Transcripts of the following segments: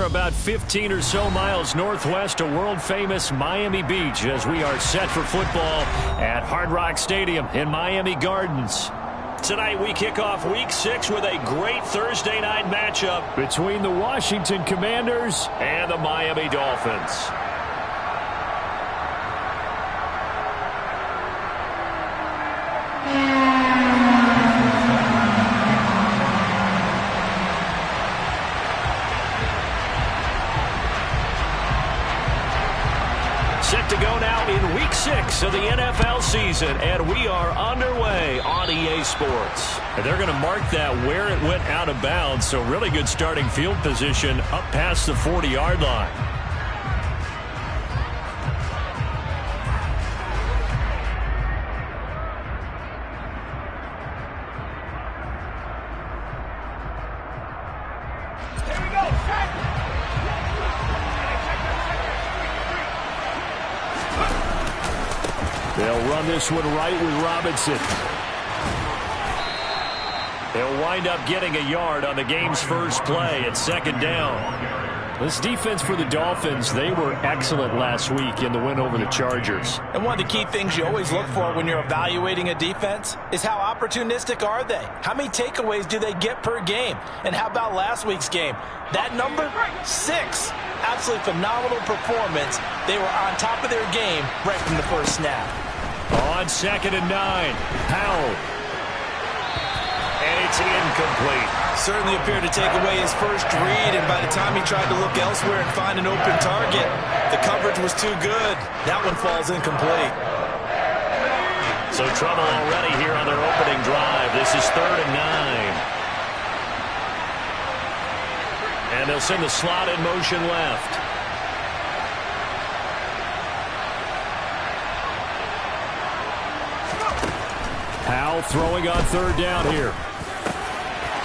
about 15 or so miles northwest of world-famous Miami Beach as we are set for football at Hard Rock Stadium in Miami Gardens. Tonight we kick off Week 6 with a great Thursday night matchup between the Washington Commanders and the Miami Dolphins. Set to go now in Week 6 of the NFL season, and we are underway on EA Sports. And they're going to mark that where it went out of bounds, so really good starting field position up past the 40-yard line. They'll run this one right with Robinson. They'll wind up getting a yard on the game's first play at second down. This defense for the Dolphins, they were excellent last week in the win over the Chargers. And one of the key things you always look for when you're evaluating a defense is how opportunistic are they? How many takeaways do they get per game? And how about last week's game? That number, 6. Absolutely phenomenal performance. They were on top of their game right from the first snap. On second and 9, Powell. And it's incomplete. Certainly appeared to take away his first read, and by the time he tried to look elsewhere and find an open target, the coverage was too good. That one falls incomplete. So trouble already here on their opening drive. This is third and 9. And they'll send the slot in motion left. Powell throwing on third down here.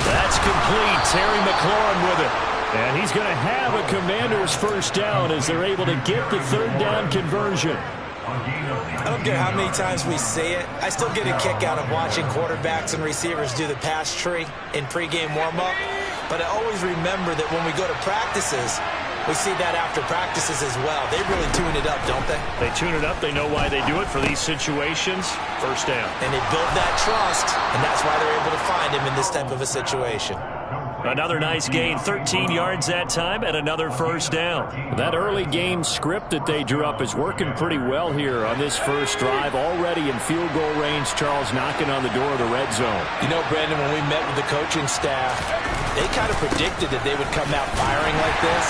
That's complete. Terry McLaurin with it. And he's going to have a Commander's first down as they're able to get the third down conversion. I don't care how many times we say it. I still get a kick out of watching quarterbacks and receivers do the pass tree in pregame warm-up. But I always remember that when we go to practices, we see that after practices as well. They really tune it up, don't they? They tune it up. They know why they do it for these situations. First down. And they build that trust, and that's why they're able to find him in this type of a situation. Another nice gain, 13 yards that time, and another first down. That early game script that they drew up is working pretty well here on this first drive. Already in field goal range, Charles knocking on the door of the red zone. You know, Brandon, when we met with the coaching staff, they kind of predicted that they would come out firing like this.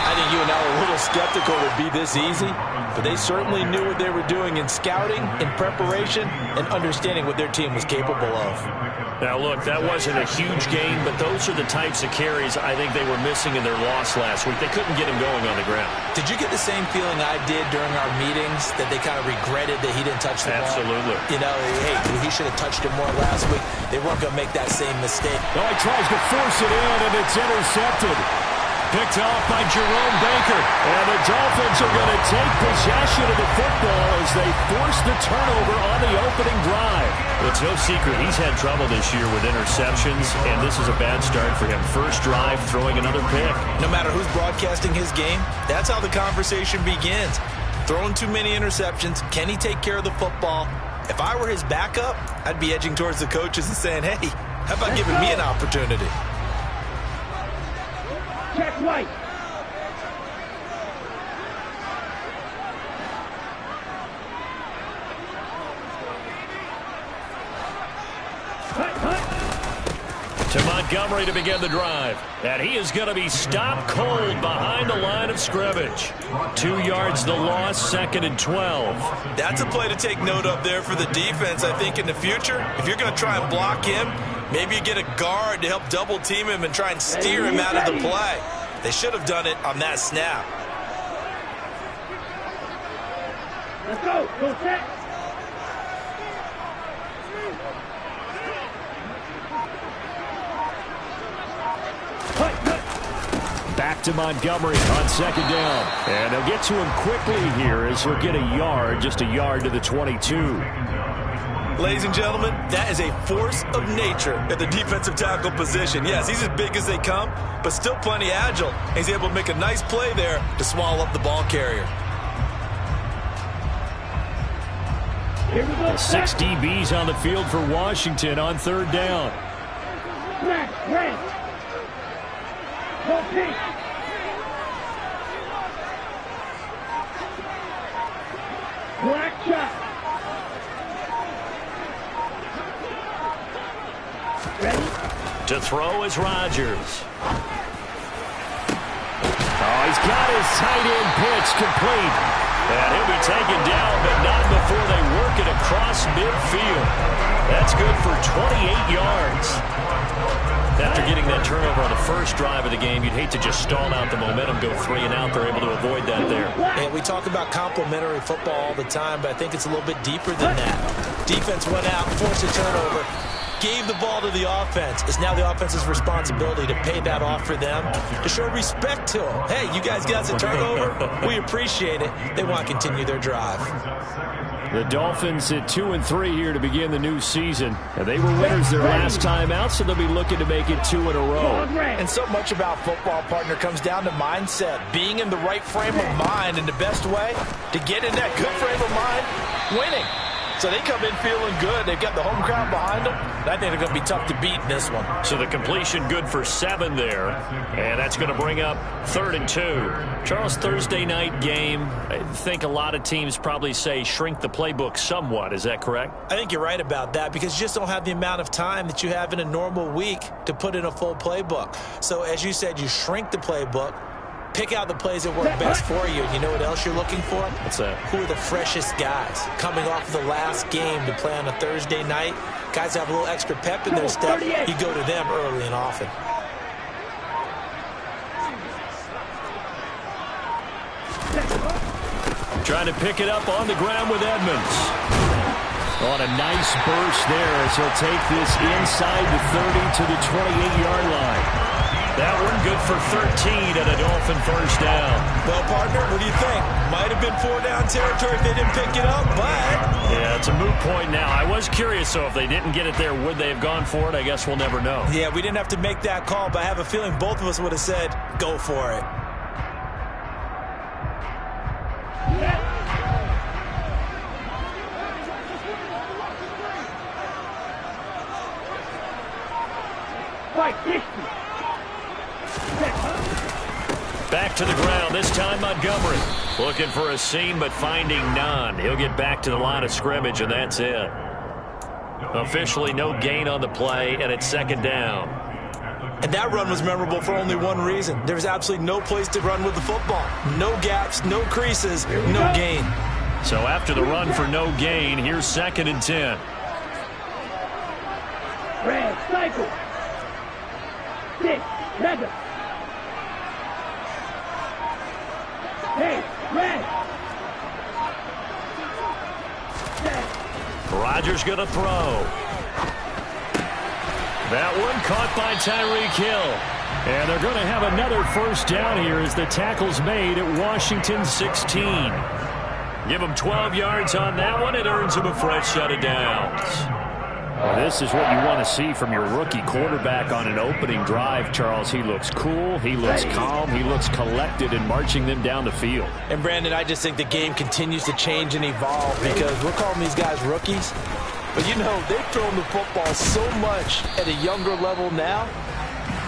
I think you and I were a little skeptical it would be this easy, but they certainly knew what they were doing in scouting, in preparation, and understanding what their team was capable of. Now, look, that wasn't a huge game, but those are the types of carries I think they were missing in their loss last week. They couldn't get him going on the ground. Did you get the same feeling I did during our meetings, that they kind of regretted that he didn't touch the ball? Absolutely. You know, hey, he should have touched it more last week. They weren't going to make that same mistake. No, he tries to force it in, and it's intercepted. Picked off by Jerome Baker. And the Dolphins are going to take possession of the football as they force the turnover on the opening drive. It's no secret he's had trouble this year with interceptions, and this is a bad start for him. First drive, throwing another pick. No matter who's broadcasting his game, that's how the conversation begins. Throwing too many interceptions, can he take care of the football? If I were his backup, I'd be edging towards the coaches and saying, hey, how about giving me an opportunity? Check right. To Montgomery to begin the drive. And he is going to be stopped cold behind the line of scrimmage. 2 yards the loss, second and 12. That's a play to take note of there for the defense, I think, in the future. If you're going to try and block him, maybe you get a guard to help double team him and try and steer him out of the play. They should have done it on that snap. Let's go. Go set. Back to Montgomery on second down. And they'll get to him quickly here as he'll get a yard, just a yard to the 22. Ladies and gentlemen, that is a force of nature at the defensive tackle position. Yes, he's as big as they come, but still plenty agile. He's able to make a nice play there to swallow up the ball carrier. Here we go. 6 DBs on the field for Washington on 3rd down. Black, red. Go pink. Black shot. Ready? To throw is Rodgers. Oh, he's got his tight end pitch complete. And he'll be taken down, but not before they work it across midfield. That's good for 28 yards. After getting that turnover on the first drive of the game, you'd hate to just stall out the momentum, go 3 and out. They're able to avoid that there. And we talk about complementary football all the time, but I think it's a little bit deeper than that. Defense went out, forced a turnover, gave the ball to the offense. It's now the offense's responsibility to pay that off for them, to show respect to them. Hey, you guys got a turnover? We appreciate it. They want to continue their drive. The Dolphins at 2-3 here to begin the new season. And they were winners their last time out, so they'll be looking to make it 2 in a row. And so much about football, partner, comes down to mindset. Being in the right frame of mind, and the best way to get in that good frame of mind, winning. So they come in feeling good. They've got the home crowd behind them. I think they're going to be tough to beat in this one. So the completion good for 7 there. And that's going to bring up 3rd and 2. Charles, Thursday night game. I think a lot of teams probably say shrink the playbook somewhat. Is that correct? I think you're right about that because you just don't have the amount of time that you have in a normal week to put in a full playbook. So as you said, you shrink the playbook. Pick out the plays that work best for you. You know what else you're looking for? What's that? Who are the freshest guys coming off the last game to play on a Thursday night? Guys have a little extra pep in their step. You go to them early and often. Trying to pick it up on the ground with Edmonds. On a nice burst there as he'll take this inside the 30 to the 28-yard line. That one good for 13 and a Dolphin first down. Well, partner, what do you think? Might have been 4-down territory if they didn't pick it up, but... Yeah, it's a moot point now. I was curious, so if they didn't get it there, would they have gone for it? I guess we'll never know. Yeah, we didn't have to make that call, but I have a feeling both of us would have said, go for it. Back to the ground, this time Montgomery. Looking for a seam, but finding none. He'll get back to the line of scrimmage, and that's it. Officially no gain on the play, and it's 2nd down. And that run was memorable for only one reason. There was absolutely no place to run with the football. No gaps, no creases, no gain. So after the run for no gain, here's 2nd and 10. Red, cycle. 6, red. Hey, red. Rodgers going to throw. That one caught by Tyreek Hill. And they're going to have another first down here as the tackle's made at Washington 16. Give them 12 yards on that one. It earns them a fresh set of downs. Well, this is what you want to see from your rookie quarterback on an opening drive, Charles. He looks cool. He looks calm. He looks collected in marching them down the field. And, Brandon, I just think the game continues to change and evolve because we're calling these guys rookies. But, you know, they've thrown the football so much at a younger level now,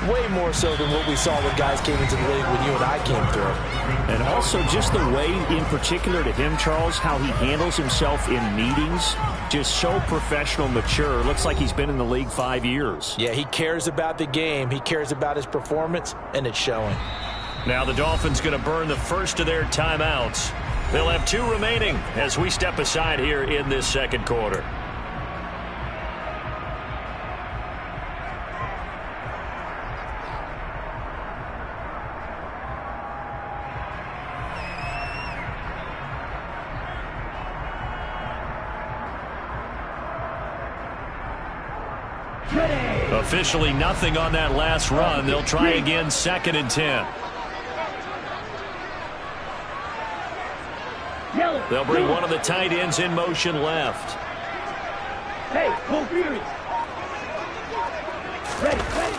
way more so than what we saw when guys came into the league when you and I came through. And also just the way, in particular to him, Charles, how he handles himself in meetings, just so professional, mature. Looks like he's been in the league 5 years. Yeah, he cares about the game. He cares about his performance, and it's showing. Now the Dolphins going to burn the first of their timeouts. They'll have 2 remaining as we step aside here in this 2nd quarter. Officially nothing on that last run. They'll try again 2nd and 10. They'll bring one of the tight ends in motion left. Hey, full fury. Ready, ready.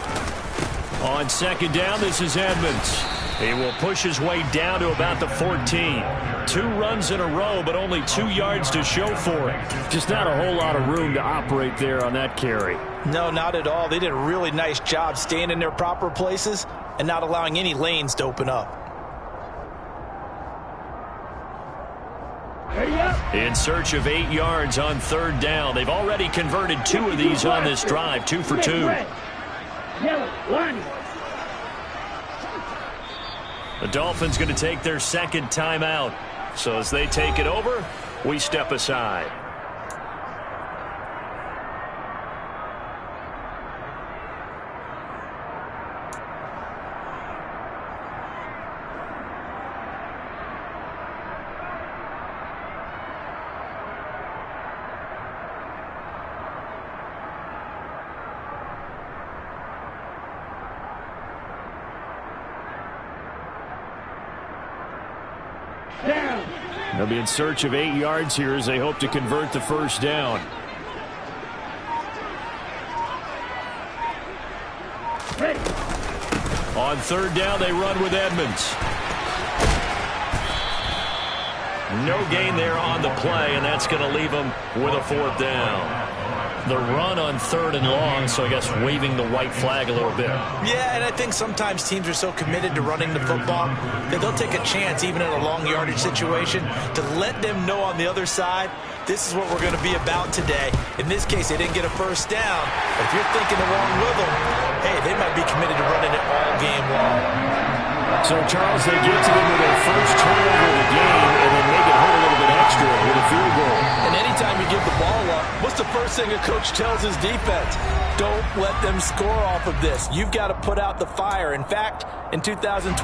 On second down, this is Edmonds. He will push his way down to about the 14. 2 runs in a row, but only 2 yards to show for it. Just not a whole lot of room to operate there on that carry. No, not at all. They did a really nice job staying in their proper places and not allowing any lanes to open up. Ready up. In search of 8 yards on third down. They've already converted 2 of these on this drive, 2 for 2. Yellow, line. The Dolphins going to take their second timeout. So as they take it over, we step aside. Down. They'll be in search of 8 yards here as they hope to convert the first down. Ready. On third down, they run with Edmonds. No gain there on the play, and that's going to leave them with a 4th down. The run on 3rd and long, so I guess waving the white flag a little bit. Yeah, and I think sometimes teams are so committed to running the football that they'll take a chance, even in a long yardage situation, to let them know on the other side, this is what we're going to be about today. In this case, they didn't get a first down. But if you're thinking along with them, hey, they might be committed to running it all game long. So, Charles, they get to them with their first turnover of the game and then make it hurt a little bit extra with a field goal. And anytime you give the ball up, what's the first thing a coach tells his defense? Don't let them score off of this. You've got to put out the fire. In fact, in 2021,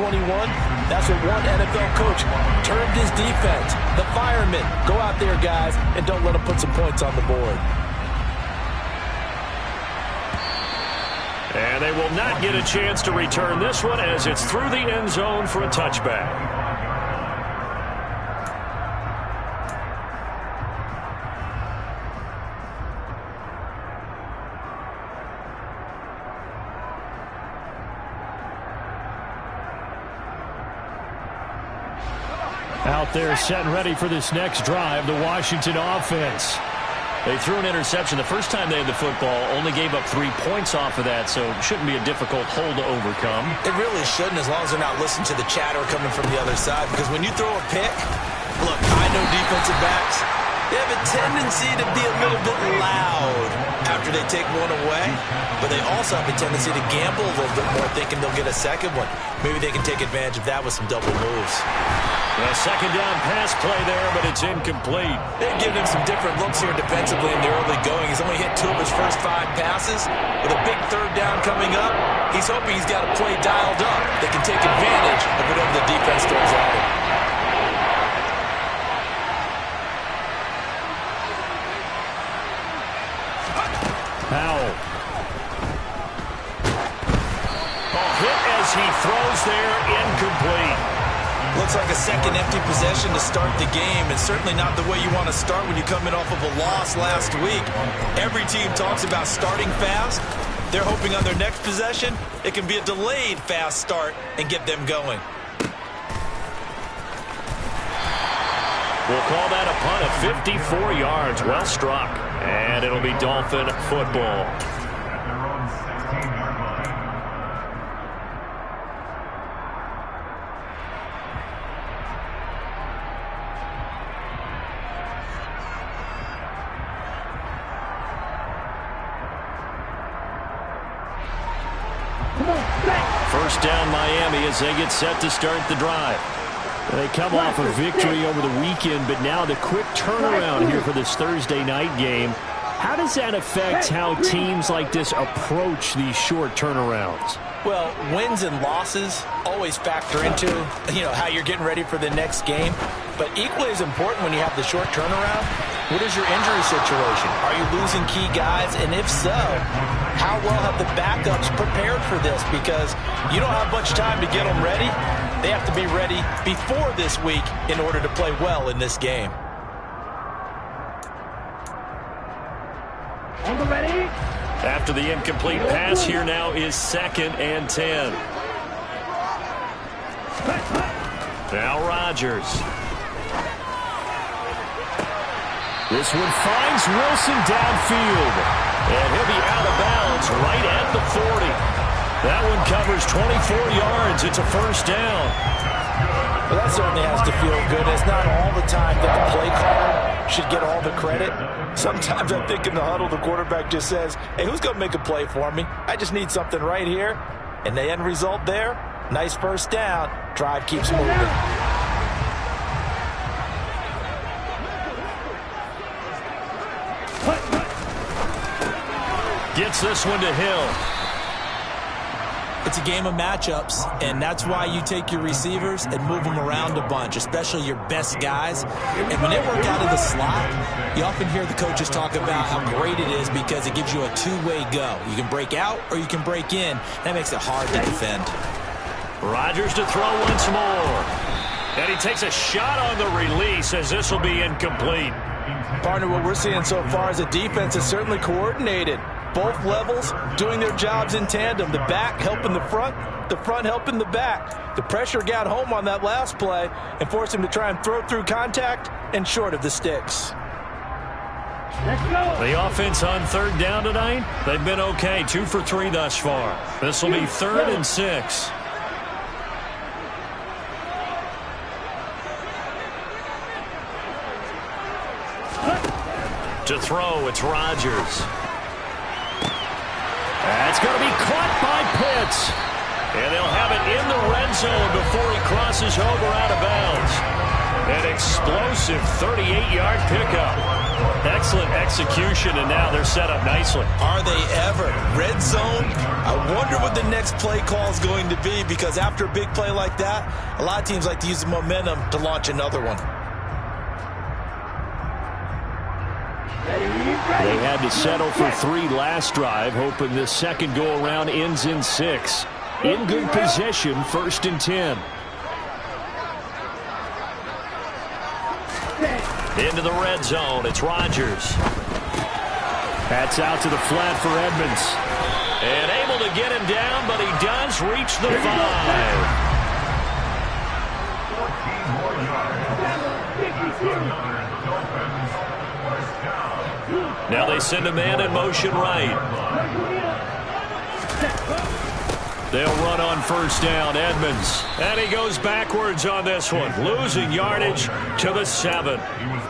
that's what one NFL coach termed his defense. The firemen. Go out there, guys, and don't let them put some points on the board. And they will not get a chance to return this one as it's through the end zone for a touchback. Out there set and ready for this next drive, the Washington offense. They threw an interception the first time they had the football, only gave up 3 points off of that, so it shouldn't be a difficult hole to overcome. It really shouldn't, as long as they're not listening to the chatter coming from the other side, because when you throw a pick, look, I know defensive backs, they have a tendency to be a little bit loud after they take one away, but they also have a tendency to gamble a little bit more, thinking they'll get a second one. Maybe they can take advantage of that with some double moves. A second down pass play there, but it's incomplete. They've given him some different looks here defensively in the early going. He's only hit 2 of his first 5 passes. With a big third down coming up, he's hoping he's got a play dialed up that can take advantage of whatever the defense throws at him. Powell. Hit as he throws there, incomplete. Looks like a second empty possession to start the game, and certainly not the way you want to start when you come in off of a loss last week. Every team talks about starting fast. They're hoping on their next possession, it can be a delayed fast start and get them going. We'll call that a punt of 54 yards. Well struck. And it'll be Dolphin football. First down Miami as they get set to start the drive. They come off a victory over the weekend, but now the quick turnaround here for this Thursday night game. How does that affect how teams like this approach these short turnarounds? Well, wins and losses always factor into, how you're getting ready for the next game. But equally as important when you have the short turnaround, what is your injury situation? Are you losing key guys? And if so, how well have the backups prepared for this? Because you don't have much time to get them ready. They have to be ready before this week in order to play well in this game. On the ready. After the incomplete pass, here now is 2nd and 10. Now Rodgers. This one finds Wilson downfield. And he'll be out of bounds right at the 40. That one covers 24 yards. It's a first down. Well, that certainly has to feel good. It's not all the time that the play caller should get all the credit. Sometimes I think in the huddle, the quarterback just says, hey, who's going to make a play for me? I just need something right here. And the end result there, nice first down. Drive keeps moving. Gets this one to Hill. It's a game of matchups, and that's why you take your receivers and move them around a bunch, especially your best guys. And when they work out of the slot, you often hear the coaches talk about how great it is because it gives you a two-way go. You can break out or you can break in. That makes it hard to defend. Rodgers to throw once more. And he takes a shot on the release as this will be incomplete. Partner, what we're seeing so far is a defense is certainly coordinated. Both levels doing their jobs in tandem. The back helping the front helping the back. The pressure got home on that last play and forced him to try and throw through contact and short of the sticks. Let's go. The offense on 3rd down tonight, they've been okay. 2 for 3 thus far. This will be 3rd and 6. To throw, it's Rodgers. That's going to be caught by Pitts. And they'll have it in the red zone before he crosses over out of bounds. An explosive 38-yard pickup. Excellent execution, and now they're set up nicely. Are they ever? Red zone? I wonder what the next play call is going to be, because after a big play like that, a lot of teams like to use the momentum to launch another one. They had to settle for 3 last drive, hoping this second go-around ends in 6. In good position, 1st and 10. Into the red zone, it's Rodgers. That's out to the flat for Edmonds. And able to get him down, but he does reach the 5. Now they send a man in motion right. They'll run on 1st down, Edmonds. And he goes backwards on this one, losing yardage to the 7.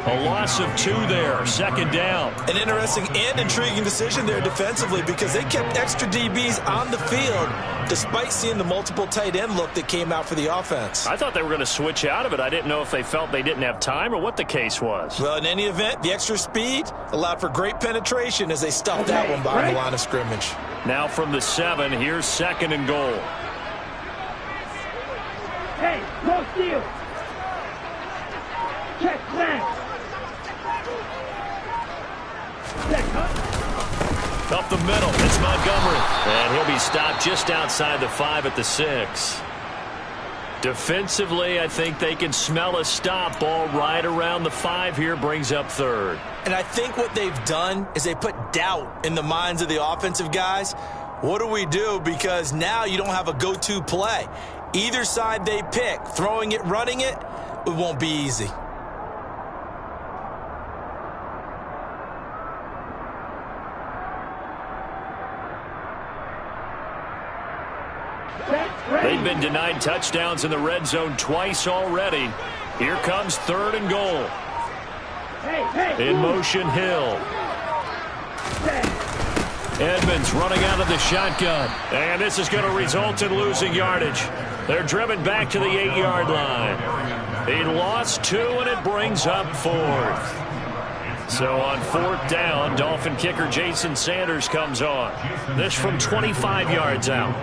A loss of 2 there, 2nd down. An interesting and intriguing decision there defensively, because they kept extra DBs on the field despite seeing the multiple tight end look that came out for the offense. I thought they were going to switch out of it. I didn't know if they felt they didn't have time or what the case was. Well, in any event, the extra speed allowed for great penetration as they stuffed that one behind the line of scrimmage. Now from the 7, here's 2nd and goal. Hey, no steal. Check flank. Up the middle, it's Montgomery. And he'll be stopped just outside the 5 at the 6. Defensively, I think they can smell a stop. Ball right around the 5 here, brings up 3rd. And I think what they've done is they put doubt in the minds of the offensive guys. What do we do? Because now you don't have a go-to play. Either side they pick, throwing it, running it, it won't be easy. They've been denied touchdowns in the red zone twice already. Here comes 3rd and goal. In motion, Hill. Edmonds running out of the shotgun. And this is going to result in losing yardage. They're driven back to the 8-yard line. He lost 2, and it brings up 4th. So on 4th down, Dolphin kicker Jason Sanders comes on. This from 25 yards out.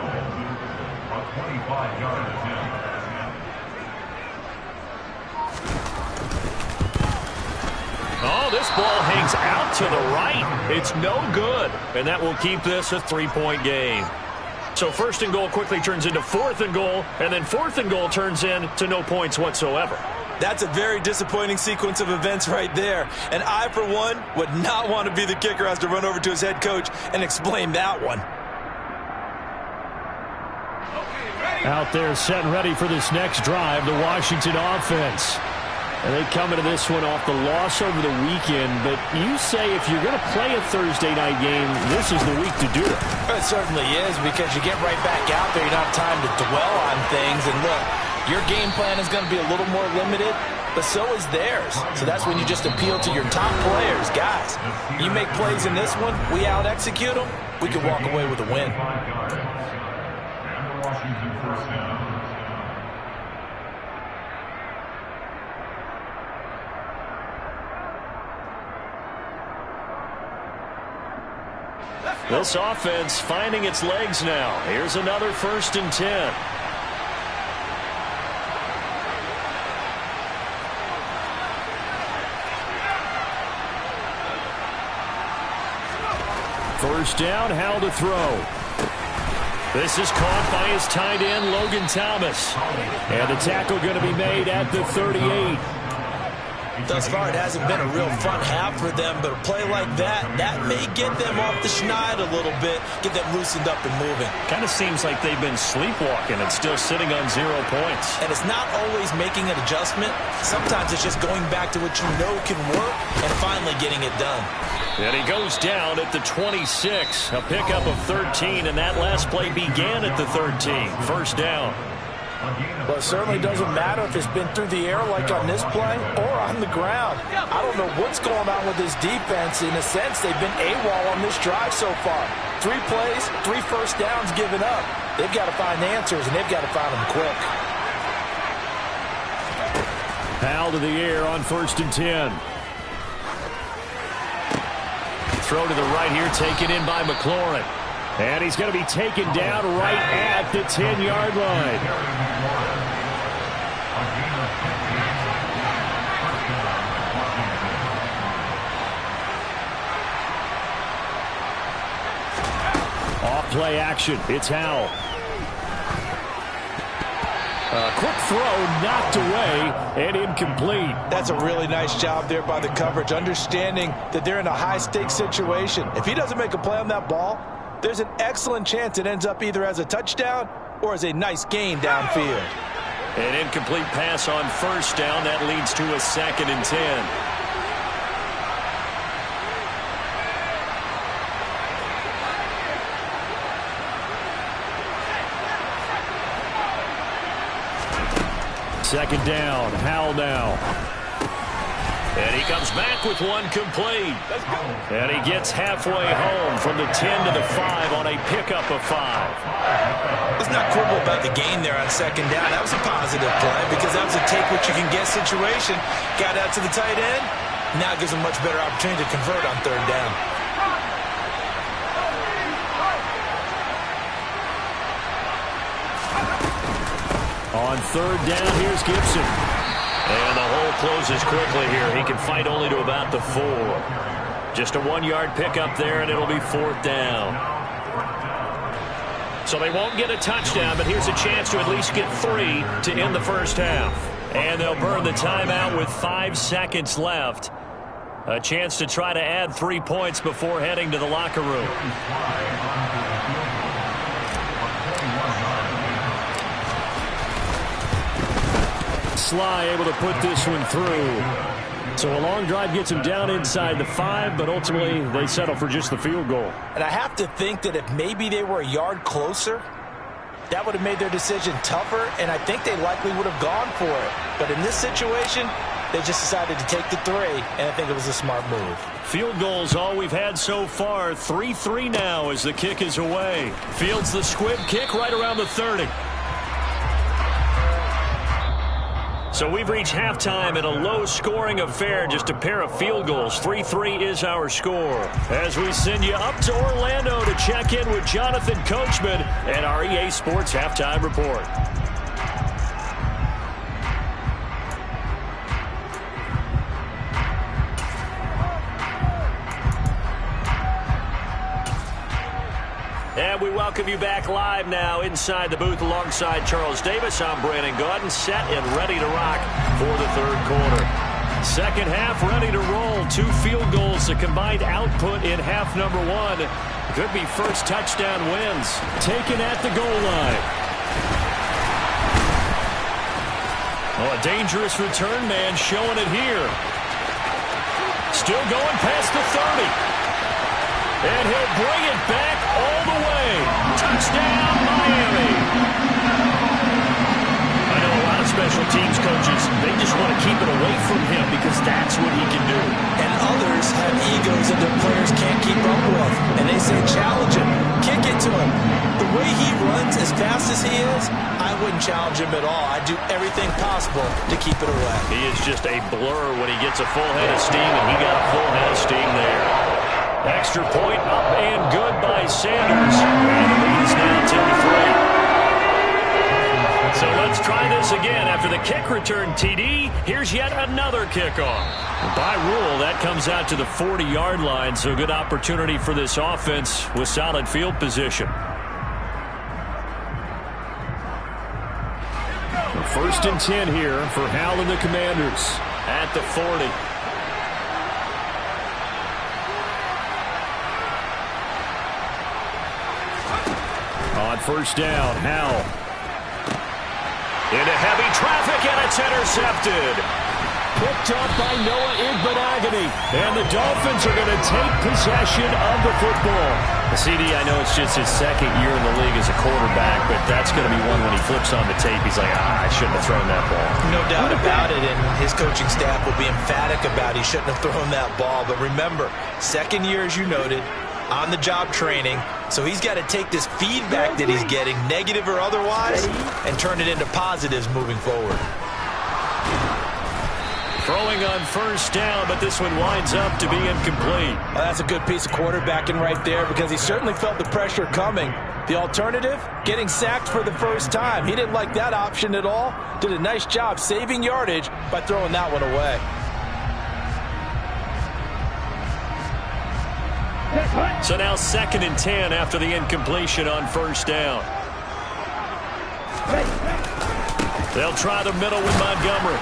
Oh, this ball hangs out to the right. It's no good. And that will keep this a 3-point game. So 1st and goal quickly turns into 4th and goal. And then 4th and goal turns into no points whatsoever. That's a very disappointing sequence of events right there. And I, for one, would not want to be the kicker who has to run over to his head coach and explain that one. Out there set and ready for this next drive, the Washington offense. And they come into this one off the loss over the weekend. But you say if you're going to play a Thursday night game, this is the week to do it. It certainly is, because you get right back out there. You don't have time to dwell on things. And look, your game plan is going to be a little more limited, but so is theirs. So that's when you just appeal to your top players. Guys, you make plays in this one, we out-execute them, we can walk away with a win. This offense finding its legs now. Here's another 1st and 10. First down, Howell to throw. This is caught by his tight end, Logan Thomas. And the tackle going to be made at the 38. Thus far, it hasn't been a real fun half for them, but a play like that may get them off the schneid a little bit, get them loosened up and moving. Kind of seems like they've been sleepwalking and still sitting on 0 points. And it's not always making an adjustment. Sometimes it's just going back to what you know can work and finally getting it done. And he goes down at the 26. A pickup of 13, and that last play began at the 13. First down. Well, it certainly doesn't matter if it's been through the air like on this play or on the ground. I don't know what's going on with this defense. In a sense, they've been AWOL on this drive so far. 3 plays, 3 first downs given up. They've got to find answers, and they've got to find them quick. Howell to the air on 1st and 10. Throw to the right here, taken in by McLaurin. And he's going to be taken down right at the 10-yard line. Off play action. It's Howell. A quick throw knocked away and incomplete. That's a really nice job there by the coverage, understanding that they're in a high-stakes situation. If he doesn't make a play on that ball, there's an excellent chance it ends up either as a touchdown or as a nice gain downfield. An incomplete pass on first down. That leads to a 2nd and 10. Second down, Howell now. And he comes back with one complete. And he gets halfway home from the 10 to the 5 on a pickup of 5. Let's not quibble about the gain there on second down. That was a positive play because that was a take-what-you-can-get situation. Got out to the tight end. Now gives him a much better opportunity to convert on third down. On third down, here's Gibson. And the hole closes quickly here. He can fight only to about the 4. Just a 1-yard pickup there, and it'll be 4th down. So they won't get a touchdown, but here's a chance to at least get 3 to end the first half. And they'll burn the timeout with 5 seconds left. A chance to try to add 3 points before heading to the locker room. Sly able to put this one through. So a long drive gets him down inside the 5, but ultimately they settle for just the field goal. And I have to think that if maybe they were a yard closer, that would have made their decision tougher, and I think they likely would have gone for it. But in this situation, they just decided to take the 3, and I think it was a smart move. Field goals all we've had so far. 3-3 now as the kick is away. Fields the squib kick right around the 30. So we've reached halftime in a low-scoring affair, just a pair of field goals. 3-3 is our score. As we send you up to Orlando to check in with Jonathan Coachman and our EA Sports Halftime Report. And we welcome you back live now inside the booth alongside Charles Davis. I'm Brandon Gaudin, set and ready to rock for the third quarter. Second half ready to roll. 2 field goals, a combined output in half number 1. Could be first touchdown wins. Taken at the goal line. Oh, a dangerous return man showing it here. Still going past the 30. And he'll bring it back all the way. Touchdown, Miami. I know a lot of special teams coaches, they just want to keep it away from him because that's what he can do. And others have egos that their players can't keep up with. And they say, challenge him. Kick it to him. The way he runs as fast as he is, I wouldn't challenge him at all. I'd do everything possible to keep it away. He is just a blur when he gets a full head of steam, and he got a full head of steam there. Extra point up and good by Sanders. And the lead is now 10-3. So let's try this again. After the kick return TD, here's yet another kickoff. By rule, that comes out to the 40-yard line, so good opportunity for this offense with solid field position. First and 10 here for Hal and the Commanders at the 40. On first down, Hal. Into heavy traffic, and it's intercepted. Picked up by Noah Igbenogany. And the Dolphins are going to take possession of the football. CD, I know it's just his second year in the league as a quarterback, but that's going to be one when he flips on the tape. He's like, I shouldn't have thrown that ball. No doubt about it, and his coaching staff will be emphatic about he shouldn't have thrown that ball. But remember, second year, as you noted, on-the-job training, so he's got to take this feedback that he's getting, negative or otherwise, and turn it into positives moving forward. Throwing on first down, but this one winds up to be incomplete. Well, that's a good piece of quarterbacking right there because he certainly felt the pressure coming. The alternative, getting sacked for the first time. He didn't like that option at all. Did a nice job saving yardage by throwing that one away. So now 2nd and 10 after the incompletion on first down. They'll try the middle with Montgomery.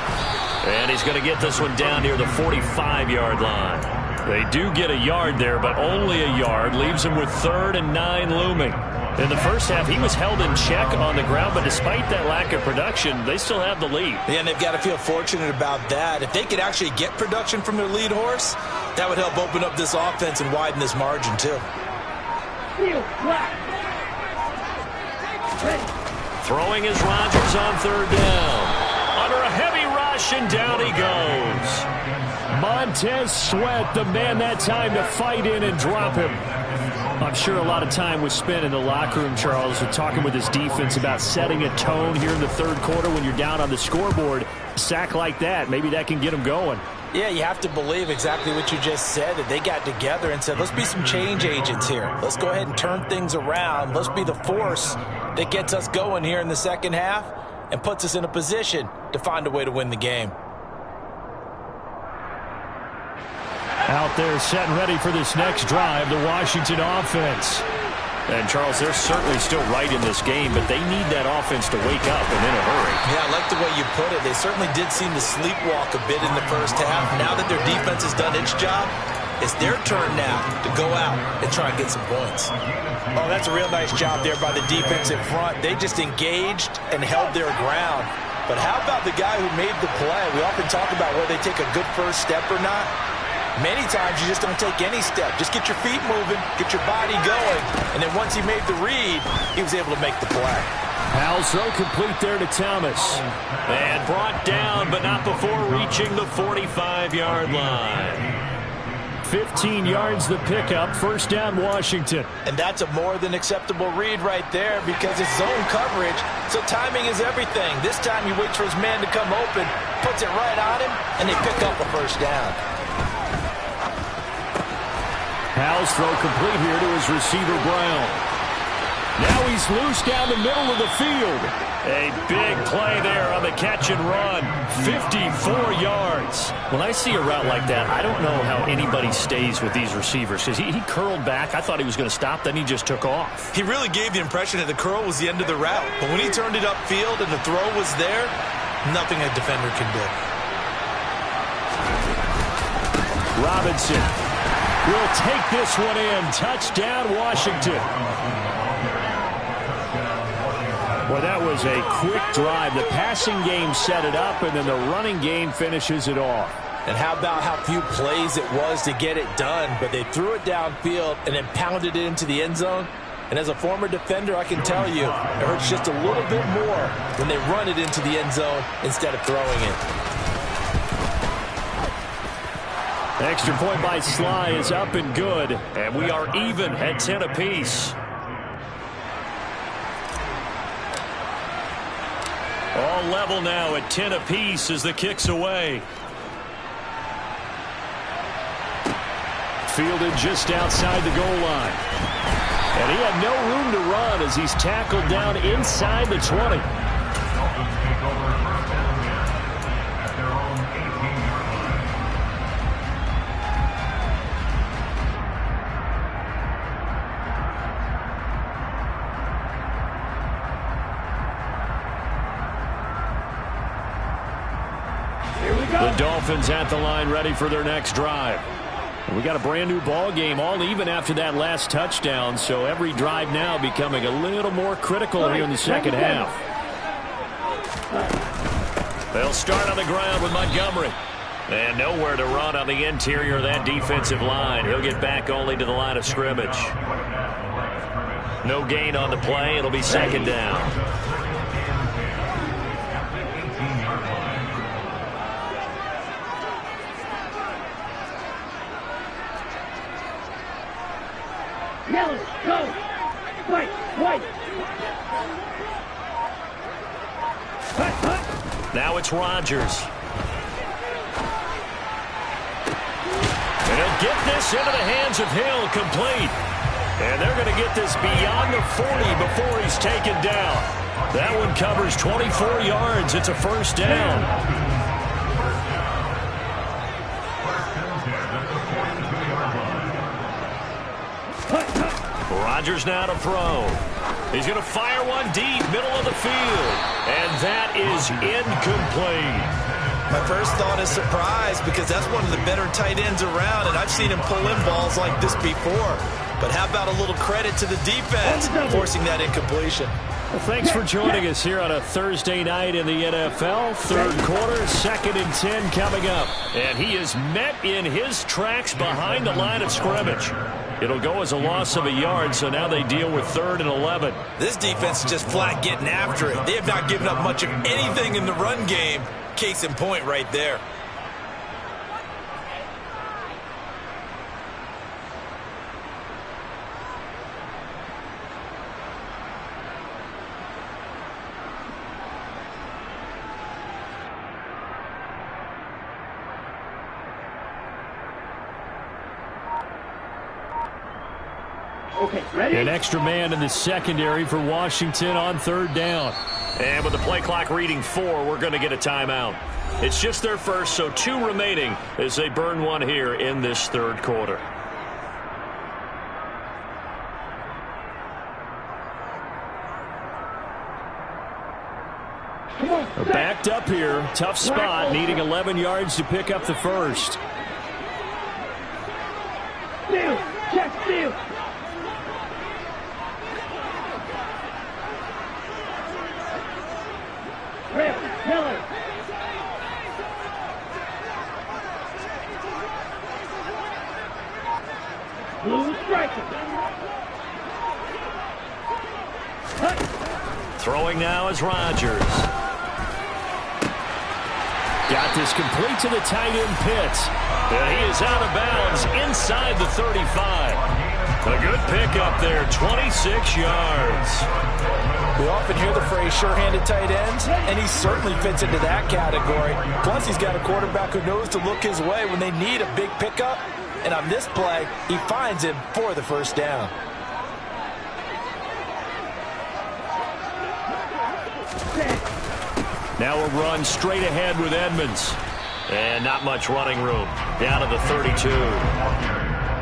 And he's going to get this one down near the 45-yard line. They do get a yard there, but only a yard. Leaves him with 3rd and 9 looming. In the first half, he was held in check on the ground, but despite that lack of production, they still have the lead. Yeah, and they've got to feel fortunate about that. If they could actually get production from their lead horse, that would help open up this offense and widen this margin, too. Throwing is Rodgers on 3rd down. Under a heavy rush, and down he goes. Montez Sweat, the man that time to fight in and drop him. I'm sure a lot of time was spent in the locker room, Charles, talking with his defense about setting a tone here in the third quarter when you're down on the scoreboard. A sack like that, maybe that can get them going. Yeah, you have to believe exactly what you just said, that they got together and said, let's be some change agents here. Let's go ahead and turn things around. Let's be the force that gets us going here in the second half and puts us in a position to find a way to win the game. Out there set and ready for this next drive, the Washington offense. And, Charles, they're certainly still right in this game, but they need that offense to wake up and in a hurry. Yeah, I like the way you put it. They certainly did seem to sleepwalk a bit in the first half. Now that their defense has done its job, it's their turn now to go out and try and get some points. Oh, that's a real nice job there by the defense in front. They just engaged and held their ground. But how about the guy who made the play? We often talk about whether they take a good first step or not. Many times you just don't take any step. Just get your feet moving, get your body going, and then once he made the read, he was able to make the play. Hal's throw complete there to Thomas. And brought down, but not before reaching the 45-yard line. 15 yards the pickup, first down Washington. And that's a more than acceptable read right there because it's zone coverage, so timing is everything. This time he waits for his man to come open, puts it right on him, and they pick up a first down. Hal's throw complete here to his receiver, Brown. Now he's loose down the middle of the field. A big play there on the catch and run. 54 yards. When I see a route like that, I don't know how anybody stays with these receivers. Because he curled back. I thought he was going to stop. Then he just took off. He really gave the impression that the curl was the end of the route. But when he turned it upfield and the throw was there, nothing a defender can do. Robinson will take this one in. Touchdown, Washington. Well, that was a quick drive. The passing game set it up, and then the running game finishes it off. And how about how few plays it was to get it done, but they threw it downfield and then pounded it into the end zone. And as a former defender, I can tell you, it hurts just a little bit more when they run it into the end zone instead of throwing it. Extra point by Sly is up and good, and we are even at 10 apiece. All level now at 10 apiece as the kick's away. Fielded just outside the goal line. And he had no room to run as he's tackled down inside the 20. The Dolphins at the line ready for their next drive. We got a brand new ball game, all even after that last touchdown, so every drive now becoming a little more critical here in the second half. They'll start on the ground with Montgomery. And nowhere to run on the interior of that defensive line. He'll get back only to the line of scrimmage. No gain on the play. It'll be second down. Yellow, go! White, white! Cut. Now it's Rodgers. And he'll get this into the hands of Hill, complete. And they're going to get this beyond the 40 before he's taken down. That one covers 24 yards. It's a first down. Rodgers now to throw. He's going to fire one deep, middle of the field. And that is incomplete. My first thought is surprise because that's one of the better tight ends around, and I've seen him pull in balls like this before. But how about a little credit to the defense forcing that incompletion? Well, thanks for joining us here on a Thursday night in the NFL. Third quarter, 2nd and 10 coming up. And he is met in his tracks behind the line of scrimmage. It'll go as a loss of a yard, so now they deal with 3rd and 11. This defense is just flat getting after it. They have not given up much of anything in the run game. Case in point right there. Okay, ready? An extra man in the secondary for Washington on 3rd down. And with the play clock reading 4, we're going to get a timeout. It's just their first, so 2 remaining as they burn one here in this 3rd quarter. Backed up here, tough spot, needing 11 yards to pick up the first. Steal, check, steal. Rip, Miller. Blue striker. Throwing now is Rodgers. Got this complete to the tight end Pitts. And he is out of bounds inside the 35. A good pickup there, 26 yards. We often hear the phrase sure-handed tight ends, and he certainly fits into that category. Plus, he's got a quarterback who knows to look his way when they need a big pickup. And on this play, he finds him for the first down. Now a run straight ahead with Edmonds. And not much running room. Down to the 32.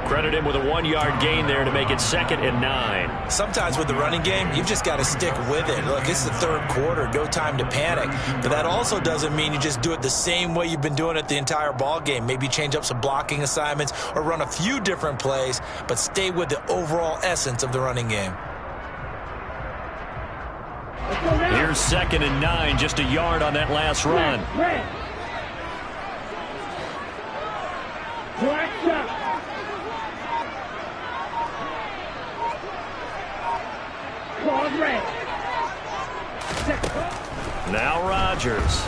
Credit him with a 1-yard gain there to make it 2nd and 9. Sometimes with the running game, you've just got to stick with it. Look, it's the third quarter, no time to panic. But that also doesn't mean you just do it the same way you've been doing it the entire ball game. Maybe change up some blocking assignments or run a few different plays, but stay with the overall essence of the running game. Here's 2nd and 9, just a yard on that last run. Now Rodgers.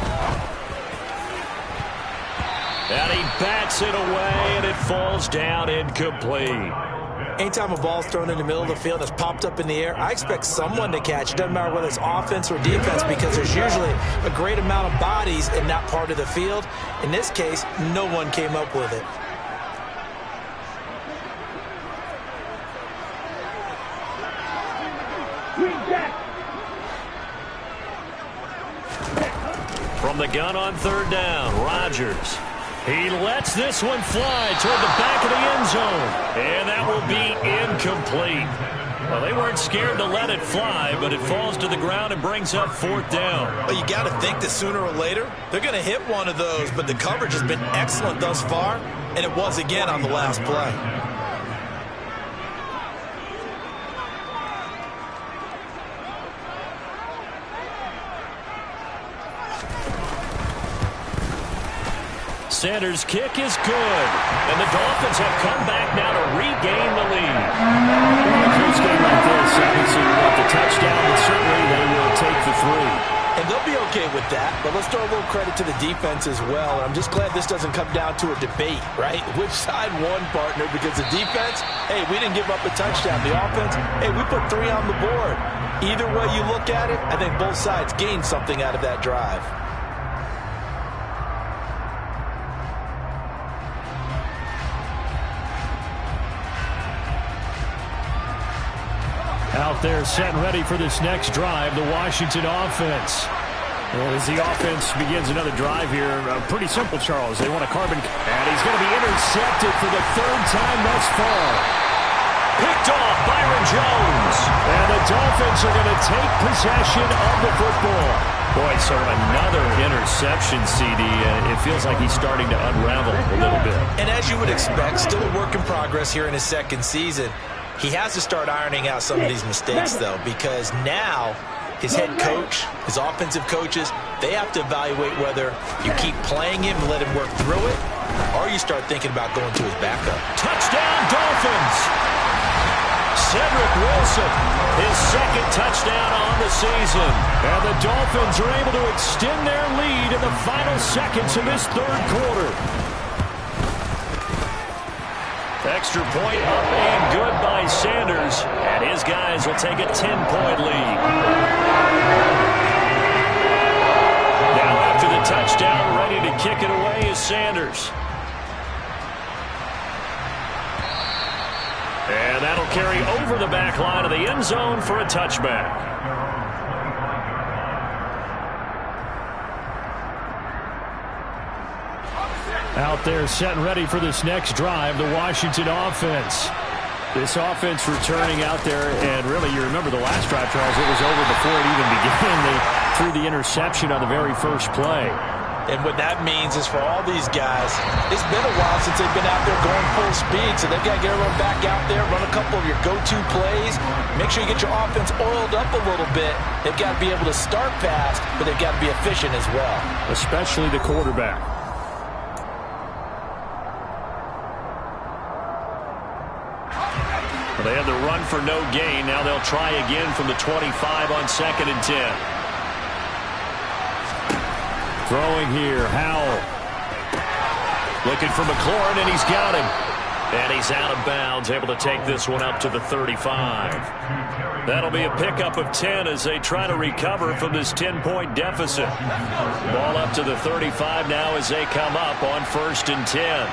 And he bats it away, and it falls down incomplete. Anytime a ball's thrown in the middle of the field that's popped up in the air, I expect someone to catch. It doesn't matter whether it's offense or defense, because there's usually a great amount of bodies in that part of the field. In this case, no one came up with it. From the gun on 3rd down, Rodgers. He lets this one fly toward the back of the end zone. And that will be incomplete. Well, they weren't scared to let it fly, but it falls to the ground and brings up 4th down. Well, you got to think that sooner or later, they're going to hit one of those, but the coverage has been excellent thus far, and it was again on the last play. Sanders' kick is good, and the Dolphins have come back now to regain the lead. In a close game like this, obviously you want the touchdown, but certainly they will take the 3. And they'll be okay with that, but let's throw a little credit to the defense as well. I'm just glad this doesn't come down to a debate, right? Which side won, partner? Because the defense, hey, we didn't give up a touchdown. The offense, hey, we put 3 on the board. Either way you look at it, I think both sides gained something out of that drive. Out there set and ready for this next drive, the Washington offense. And as the offense begins another drive here, pretty simple, Charles. They want a carbon. And he's going to be intercepted for the 3rd time thus far. Picked off Byron Jones. And the Dolphins are going to take possession of the football. Boy, so another interception, CD. It feels like he's starting to unravel a little bit. And as you would expect, still a work in progress here in his 2nd season. He has to start ironing out some of these mistakes, though, because now his head coach, his offensive coaches, they have to evaluate whether you keep playing him and let him work through it, or you start thinking about going to his backup. Touchdown, Dolphins! Cedric Wilson, his 2nd touchdown on the season. And the Dolphins are able to extend their lead in the final seconds of this 3rd quarter. Extra point up and good by Sanders. And his guys will take a 10-point lead. Now after the touchdown, ready to kick it away is Sanders. And that'll carry over the back line of the end zone for a touchback. Out there set and ready for this next drive, the Washington offense. This offense returning out there, and really, you remember the last drive, Charles, it was over before it even began. They threw the interception on the very first play. And what that means is for all these guys, it's been a while since they've been out there going full speed, so they've got to get everyone back out there, run a couple of your go-to plays, make sure you get your offense oiled up a little bit. They've got to be able to start fast, but they've got to be efficient as well. Especially the quarterback. Well, they had the run for no gain. Now they'll try again from the 25 on 2nd and 10. Throwing here, Howell. Looking for McLaurin, and he's got him. And he's out of bounds, able to take this one up to the 35. That'll be a pickup of 10 as they try to recover from this 10-point deficit. Ball up to the 35 now as they come up on 1st and 10.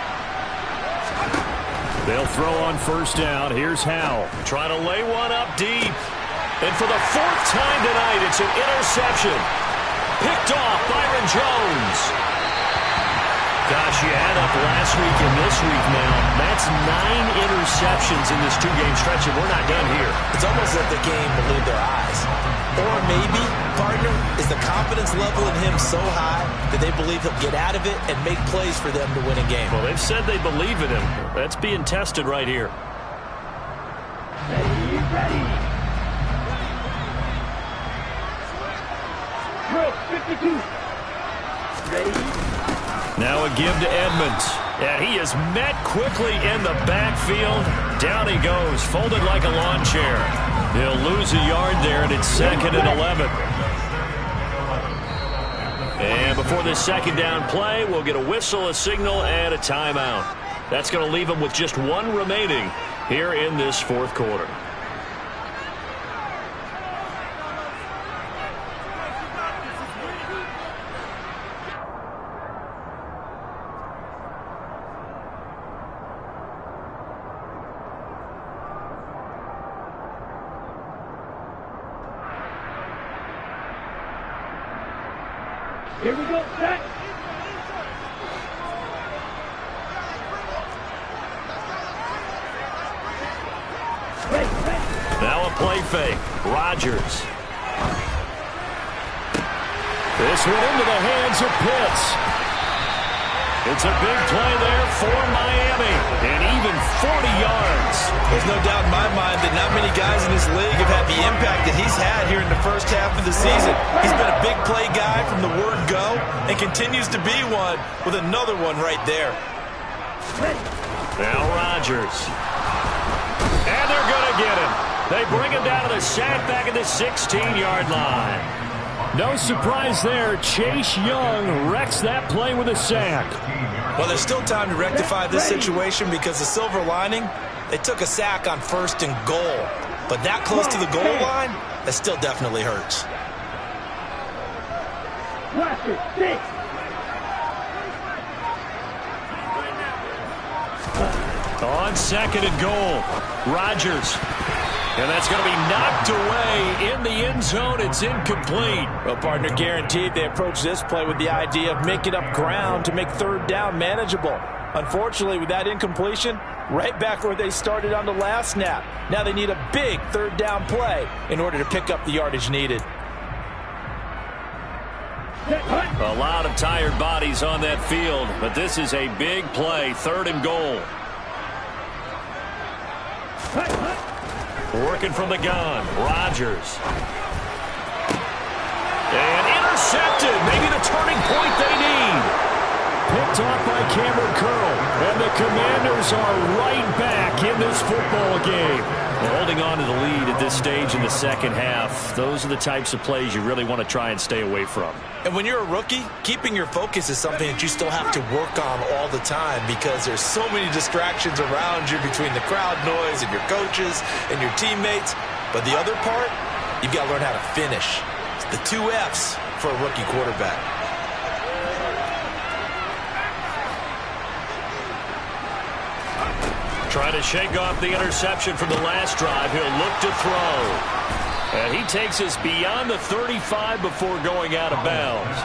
They'll throw on 1st down. Here's Howell. Trying to lay one up deep. And for the fourth time tonight, it's an interception. Picked off Byron Jones. Gosh, you add up last week and this week now. That's 9 interceptions in this 2-game stretch, and we're not done here. It's almost like the game believed their eyes. Or maybe, partner, is the confidence level in him so high that they believe he'll get out of it and make plays for them to win a game. Well, they've said they believe in him. That's being tested right here. Ready. Drill 52. Ready. Now a give to Edmonds. And he is met quickly in the backfield. Down he goes, folded like a lawn chair. He'll lose a yard there, and it's 2nd and 11. And before this second down play, we'll get a whistle, a signal, and a timeout. That's going to leave him with just 1 remaining here in this 4th quarter. Here we go, set. Now a play fake. Rodgers. This one into the hands of Pitts. It's a big play there for Miami, and even 40 yards. There's no doubt in my mind that not many guys in this league have had the impact that he's had here in the first half of the season. He's been a big play guy from the word go and continues to be one with another one right there. Now Rodgers. And they're going to get him. They bring him down to the sack back at the 16-yard line. No surprise there. Chase Young wrecks that play with a sack. Well, there's still time to rectify this situation because the silver lining, they took a sack on 1st and goal. But that close to the goal line, that still definitely hurts. On 2nd and goal, Rodgers. And that's going to be knocked away in the end zone. It's incomplete. Well, partner, guaranteed they approach this play with the idea of making up ground to make 3rd down manageable. Unfortunately, with that incompletion, right back where they started on the last snap. Now they need a big 3rd down play in order to pick up the yardage needed. A lot of tired bodies on that field, but this is a big play, 3rd and goal. Working from the gun, Rodgers. And intercepted, maybe the turning point they need. Picked off by Cameron Curl, and the Commanders are right back in this football game. Well, holding on to the lead at this stage in the second half, those are the types of plays you really want to try and stay away from. And when you're a rookie, keeping your focus is something that you still have to work on all the time because there's so many distractions around you between the crowd noise and your coaches and your teammates. But the other part, you've got to learn how to finish. It's the 2 F's for a rookie quarterback. Trying to shake off the interception from the last drive. He'll look to throw. And he takes us beyond the 35 before going out of bounds.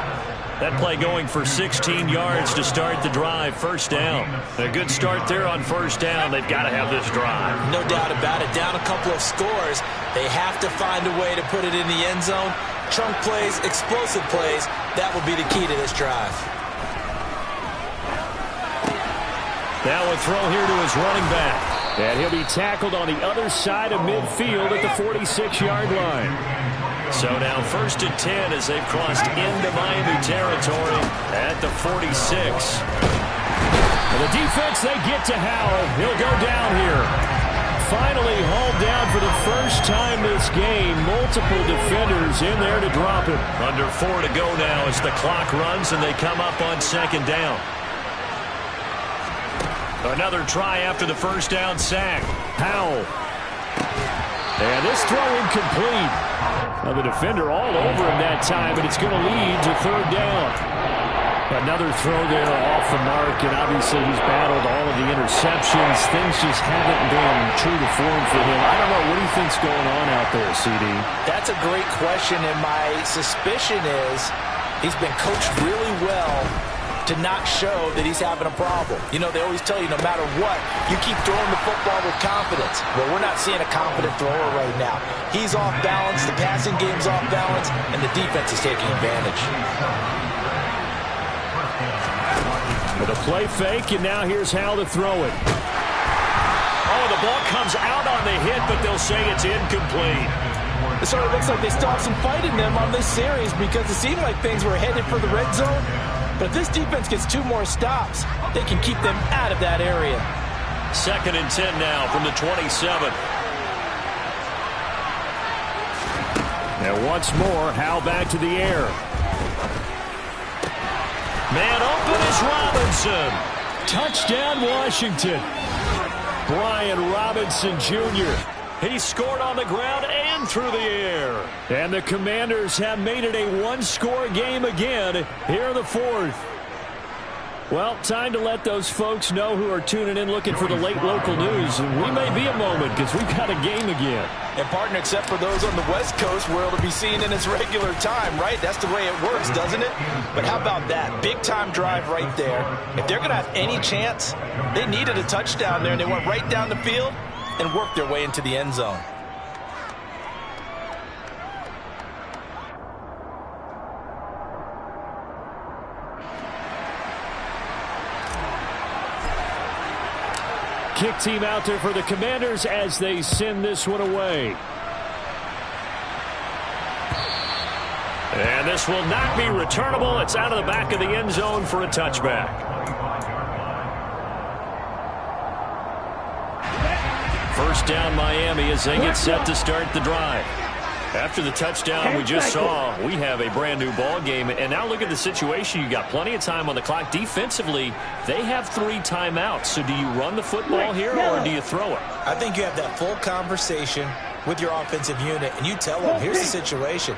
That play going for 16 yards to start the drive. 1st down. A good start there on 1st down. They've got to have this drive. No doubt about it. Down a couple of scores. They have to find a way to put it in the end zone. Chunk plays, explosive plays. That will be the key to this drive. Now a throw here to his running back. And he'll be tackled on the other side of midfield at the 46-yard line. So now 1st and 10 as they've crossed into Miami territory at the 46. And the defense, they get to Howell. He'll go down here. Finally hauled down for the first time this game. Multiple defenders in there to drop him. Under 4 to go now as the clock runs and they come up on 2nd down. Another try after the 1st down sack. Howell. And this throw incomplete. Now the defender all over him that time, and it's going to lead to 3rd down. Another throw there off the mark, and obviously he's battled all of the interceptions. Things just haven't been true to form for him. I don't know. What do you think's going on out there, CD? That's a great question, and my suspicion is he's been coached really well to not show that he's having a problem. You know, they always tell you no matter what, you keep throwing the football with confidence. Well, we're not seeing a confident thrower right now. He's off balance, the passing game's off balance, and the defense is taking advantage. With a play fake, and now here's how to throw it. Oh, the ball comes out on the hit, but they'll say it's incomplete. It sort of looks like they still have some fight in them on this series because it seemed like things were headed for the red zone. But if this defense gets 2 more stops, they can keep them out of that area. 2nd and 10 now from the 27. And once more, Howe back to the air. Man open is Robinson. Touchdown, Washington. Brian Robinson Jr. He scored on the ground and through the air. And the Commanders have made it a one-score game again here in the 4th. Well, time to let those folks know who are tuning in looking for the late local news. And we may be a moment because we've got a game again. And, partner, except for those on the West Coast where it'll be seen in its regular time, right? That's the way it works, doesn't it? But how about that? Big-time drive right there. If they're going to have any chance, they needed a touchdown there, and they went right down the field and worked their way into the end zone. Kick team out there for the Commanders as they send this one away. And this will not be returnable. It's out of the back of the end zone for a touchback. First down Miami as they get set to start the drive. After the touchdown we just saw, we have a brand new ball game. And now look at the situation. You got plenty of time on the clock. Defensively, they have 3 timeouts. So do you run the football here or do you throw it? I think you have that full conversation with your offensive unit, and you tell them, here's the situation.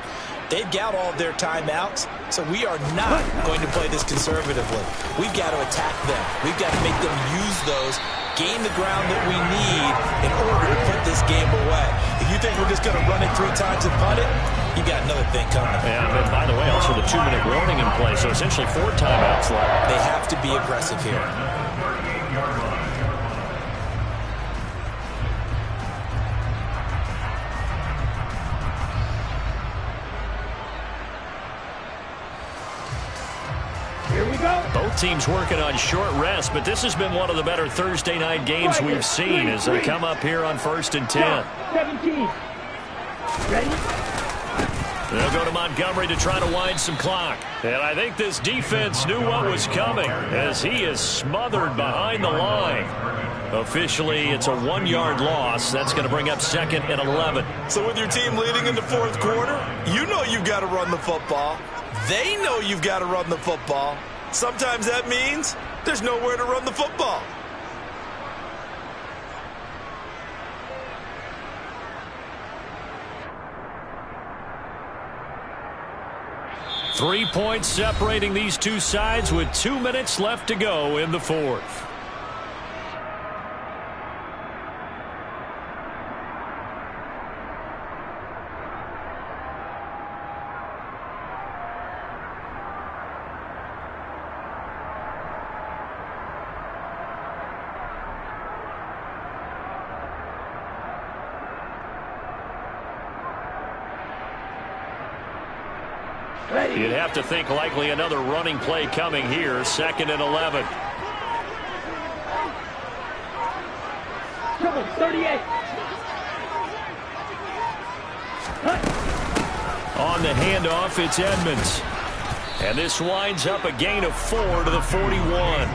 They've got all of their timeouts, so we are not going to play this conservatively. We've got to attack them. We've got to make them use those, gain the ground that we need in order to put this game away. If you think we're just going to run it 3 times and punt it, you got another thing coming. Yeah, and by the way, also the 2-minute warning in play, so essentially 4 timeouts left. They have to be aggressive here. Both teams working on short rest, but this has been one of the better Thursday night games we've seen as they come up here on 1st and 10. 17. Ready? They'll go to Montgomery to try to wind some clock. And I think this defense knew what was coming as he is smothered behind the line. Officially, it's a 1-yard loss. That's going to bring up 2nd and 11. So with your team leading in the 4th quarter, you know you've got to run the football. They know you've got to run the football. Sometimes that means there's nowhere to run the football. Three points separating these two sides with 2 minutes left to go in the 4th. You'd have to think likely another running play coming here. 2nd and 11. Come on, 38. On the handoff, it's Edmonds. And this winds up a gain of 4 to the 41.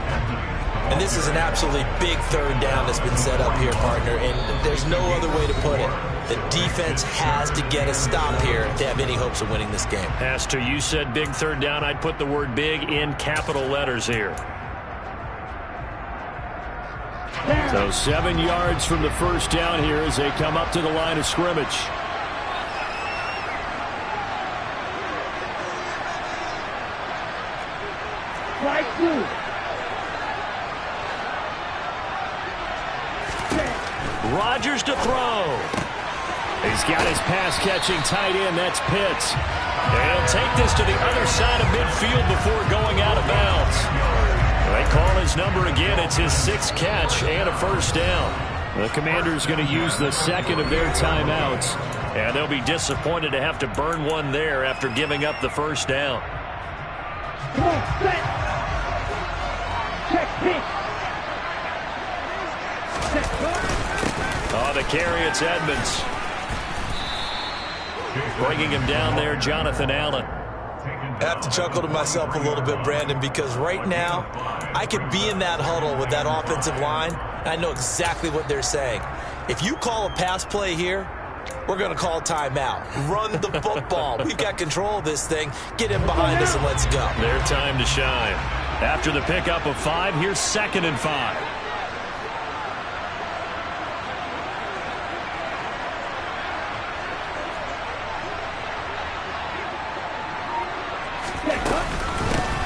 And this is an absolutely big 3rd down that's been set up here, partner, and there's no other way to put it. The defense has to get a stop here if they have any hopes of winning this game. Pastor, you said big 3rd down. I'd put the word big in capital letters here. So 7 yards from the first down here as they come up to the line of scrimmage. Fly 2. Rodgers to throw. He's got his pass-catching tight end. That's Pitts. And he'll take this to the other side of midfield before going out of bounds. They call his number again. It's his 6th catch and a first down. The Commanders going to use the second of their timeouts. And they'll be disappointed to have to burn one there after giving up the first down. Come on, set. Check pitch. On the carry, it's Edmonds. Bringing him down there, Jonathan Allen. I have to chuckle to myself a little bit, Brandon, because right now I could be in that huddle with that offensive line, and I know exactly what they're saying. If you call a pass play here, we're going to call timeout. Run the football. We've got control of this thing. Get in behind us and let's go. Their time to shine. After the pickup of 5, here's 2nd and 5.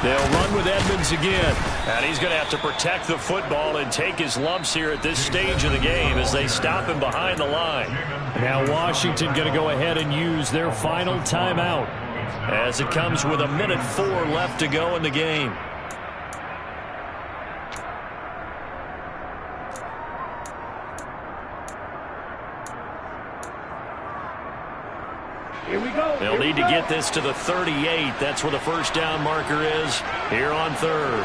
They'll run with Edmonds again. And he's going to have to protect the football and take his lumps here at this stage of the game as they stop him behind the line. Now Washington going to go ahead and use their final timeout as it comes with 1:04 left to go in the game. Here we go. They'll need to get this to the 38. That's where the first down marker is here on 3rd.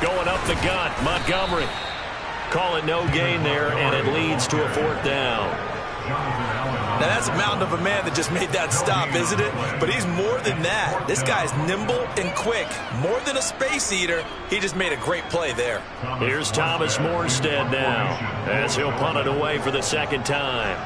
Going up the gut, Montgomery. Call it no gain there, and it leads to a 4th down. Now that's a mountain of a man that just made that stop, isn't it? But he's more than that. This guy's nimble and quick. More than a space eater. He just made a great play there. Here's Thomas Morstead now as he'll punt it away for the 2nd time.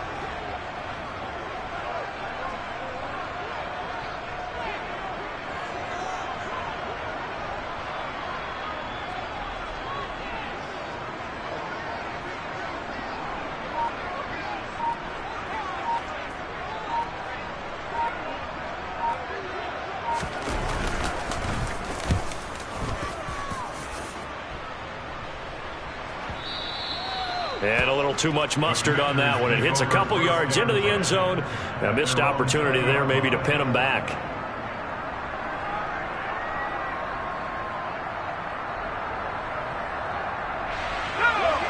And a little too much mustard on that one. It hits a couple yards into the end zone. A missed opportunity there maybe to pin him back.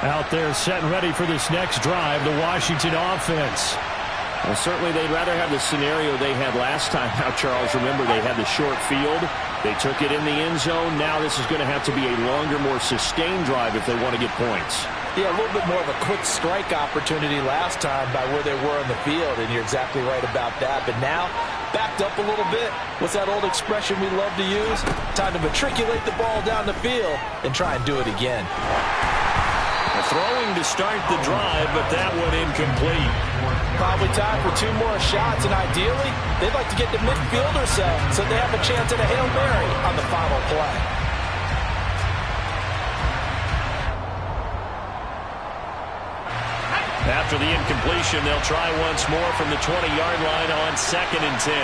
Out there set and ready for this next drive, the Washington offense. Well, certainly they'd rather have the scenario they had last time. Now, Charles, remember they had the short field. They took it in the end zone. Now this is going to have to be a longer, more sustained drive if they want to get points. Yeah, a little bit more of a quick strike opportunity last time by where they were on the field, and you're exactly right about that. But now, backed up a little bit. What's that old expression we love to use? Time to matriculate the ball down the field and try and do it again. Throwing to start the drive, but that one incomplete. Probably time for 2 more shots, and ideally, they'd like to get to midfield or so they have a chance at a Hail Mary on the final play. After the incompletion, they'll try once more from the 20-yard line on 2nd and 10.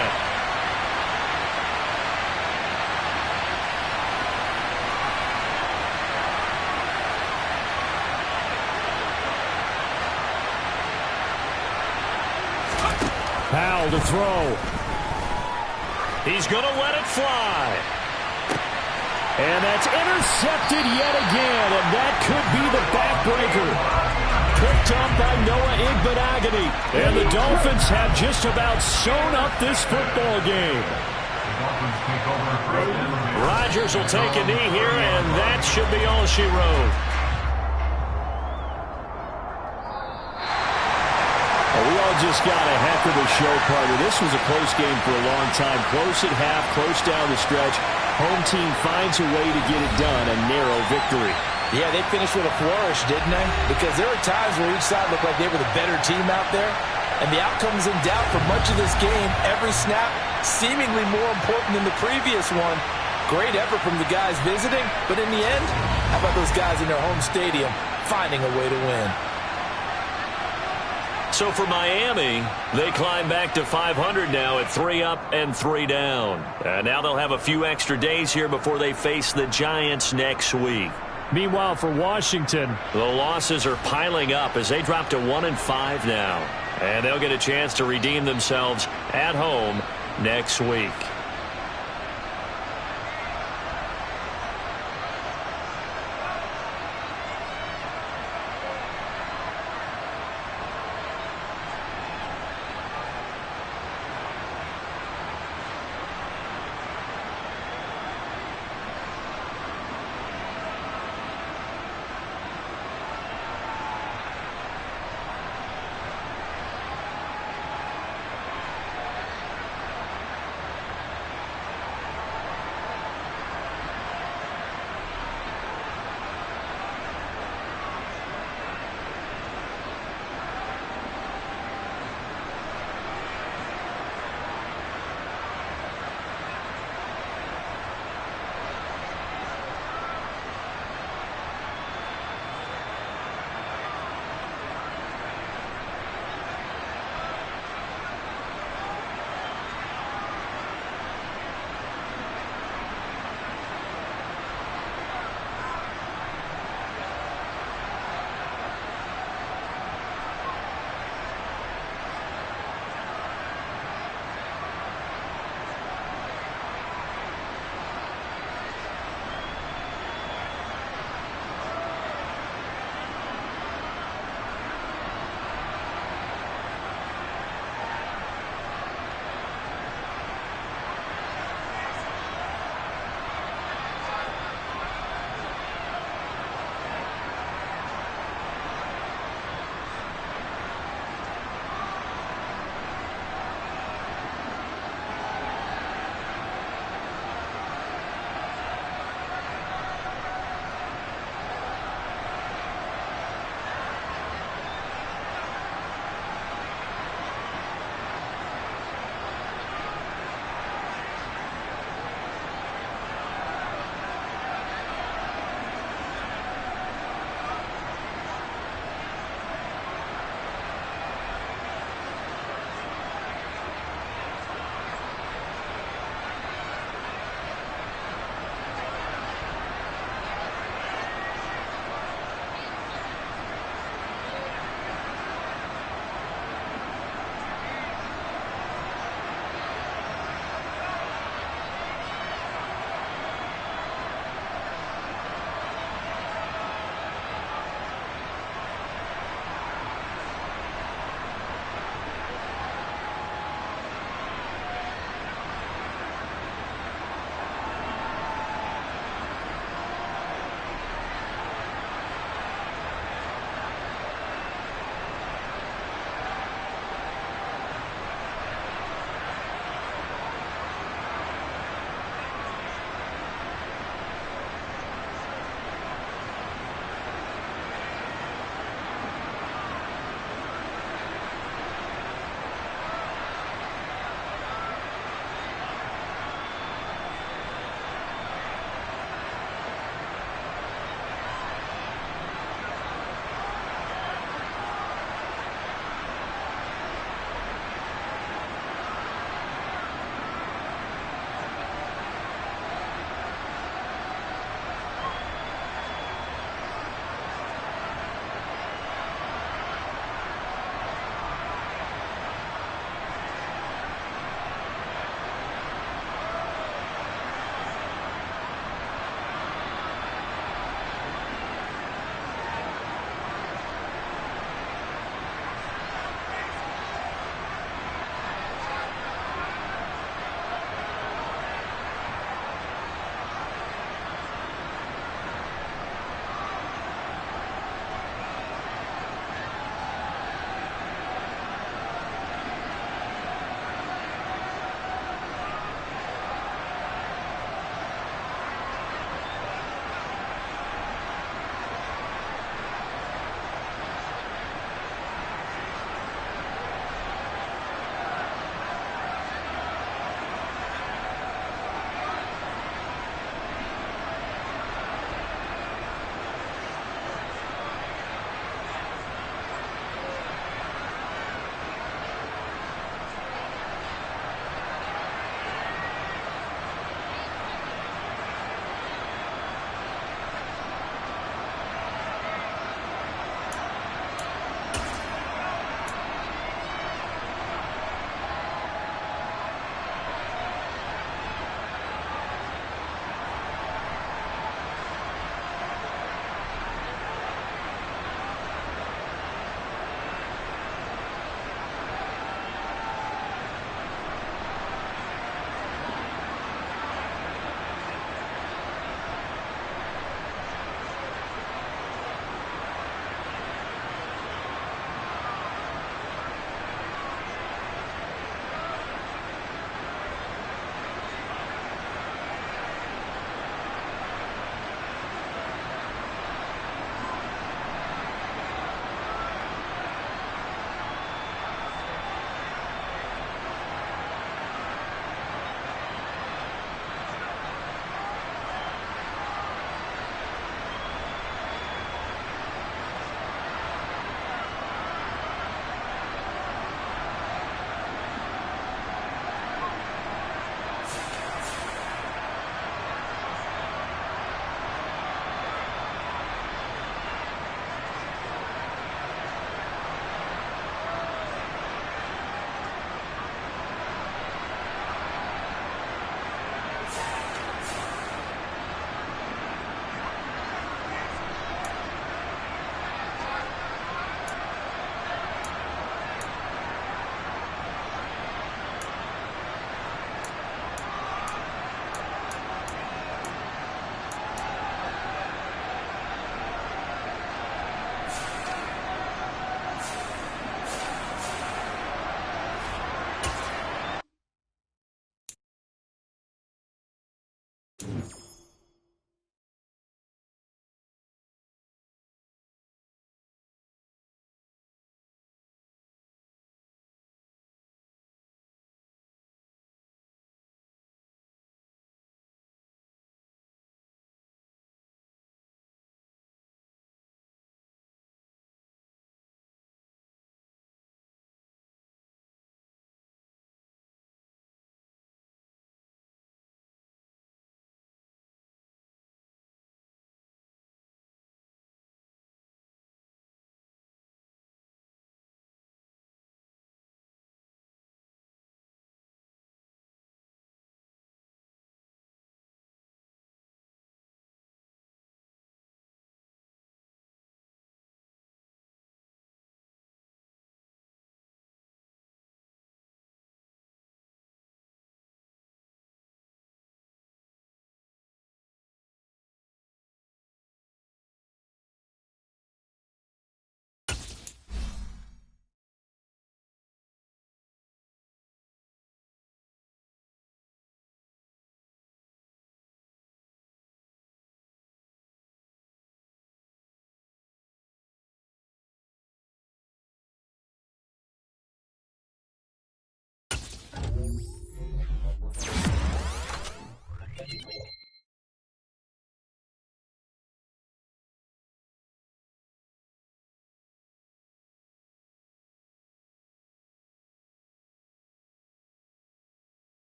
Powell to throw. He's going to let it fly. And that's intercepted yet again, and that could be the backbreaker. Picked up by Noah Igbenogany. And the Dolphins have just about sewn up this football game. Rodgers will take a knee here, and that should be all she wrote. We all just got a heck of a show, Carter. This was a close game for a long time. Close at half, close down the stretch. Home team finds a way to get it done, a narrow victory. Yeah, they finished with a flourish, didn't they? Because there were times where each side looked like they were the better team out there. And the outcome's in doubt for much of this game. Every snap seemingly more important than the previous one. Great effort from the guys visiting. But in the end, how about those guys in their home stadium finding a way to win? So for Miami, they climb back to 500 now at 3 up and 3 down. And now they'll have a few extra days here before they face the Giants next week. Meanwhile, for Washington, the losses are piling up as they drop to 1-5 now. And they'll get a chance to redeem themselves at home next week. it.